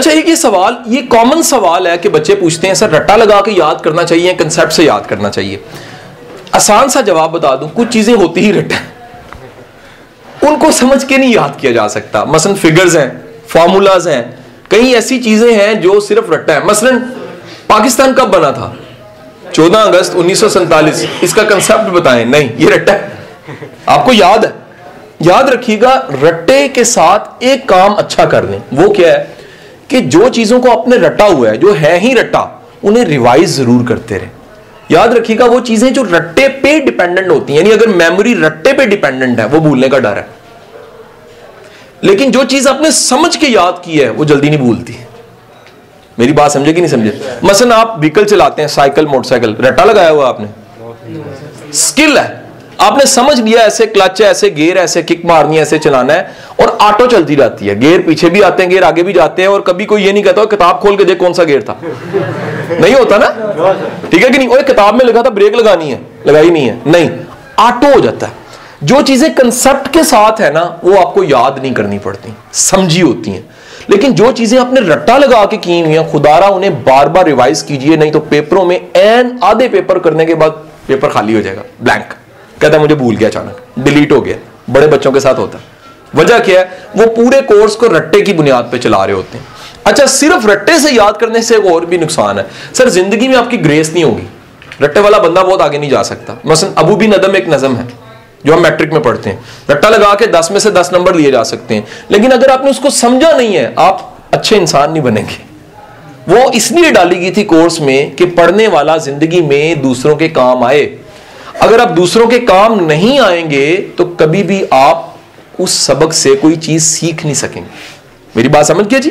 अच्छा, एक ये सवाल, ये कॉमन सवाल है कि बच्चे पूछते हैं सर रट्टा लगा के याद करना चाहिए, कंसेप्ट से याद करना चाहिए। आसान सा जवाब बता दूं, कुछ चीजें होती ही रट्टा, उनको समझ के नहीं याद किया जा सकता। मसलन फिगर्स हैं, फार्मूलाज हैं, कई ऐसी चीजें हैं जो सिर्फ रट्टा है। मसलन पाकिस्तान कब बना था? 14 अगस्त 1947। इसका कंसेप्ट बताएं। नहीं, ये रट्टा है, आपको याद है। याद रखिएगा, रट्टे के साथ एक काम अच्छा कर लें। वो क्या है कि जो चीजों को आपने रट्टा हुआ है, जो है ही रट्टा, उन्हें रिवाइज जरूर करते रहे। याद रखिएगा, वो चीजें जो रट्टे पे डिपेंडेंट होती हैं, यानी अगर मेमोरी रट्टे पे डिपेंडेंट है, वो भूलने का डर है। लेकिन जो चीज आपने समझ के याद की है, वो जल्दी नहीं भूलती। मेरी बात समझे कि नहीं समझे? मसलन आप व्हीकल चलाते हैं, साइकिल, मोटरसाइकिल, रट्टा लगाया हुआ आपने, स्किल है, आपने समझ लिया ऐसे क्लच है, ऐसे गियर, ऐसे किक मारनी है, ऐसे चलाना है, और ऑटो चलती रहती है। गियर पीछे भी आते हैं, गियर आगे भी जाते हैं, और कभी कोई ये नहीं कहता किताब खोल के देख कौन सा गियर था। नहीं होता ना, ठीक है कि नहीं? वो किताब में लिखा था ब्रेक लगानी है, लगाई नहीं है, नहीं, ऑटो हो जाता है। जो चीजें कंसेप्ट के साथ है ना, वो आपको याद नहीं करनी पड़ती, समझी होती हैं। लेकिन जो चीजें आपने रट्टा लगा के की हुई हैं, खुदारा उन्हें बार बार रिवाइज कीजिए, नहीं तो पेपरों में एन आधे पेपर करने के बाद पेपर खाली हो जाएगा, ब्लैंक। कहता है मुझे भूल गया, अचानक डिलीट हो गया। बड़े बच्चों के साथ होता है। वजह क्या है? वो पूरे कोर्स को रट्टे की बुनियाद पे चला रहे होते हैं। अच्छा, सिर्फ रट्टे से याद करने से एक और भी नुकसान है। सर जिंदगी में आपकी ग्रेस नहीं होगी, रट्टे वाला बंदा बहुत आगे नहीं जा सकता। मसलन अबू बिन अदम एक नज़म है जो हम मैट्रिक में पढ़ते हैं, रट्टा लगा के 10 में से 10 नंबर लिए जा सकते हैं, लेकिन अगर आपने उसको समझा नहीं है, आप अच्छे इंसान नहीं बनेंगे। वो इसलिए डाली गई थी कोर्स में कि पढ़ने वाला जिंदगी में दूसरों के काम आए। अगर आप दूसरों के काम नहीं आएंगे तो कभी भी आप उस सबक से कोई चीज सीख नहीं सकेंगे। मेरी बात समझ गए जी?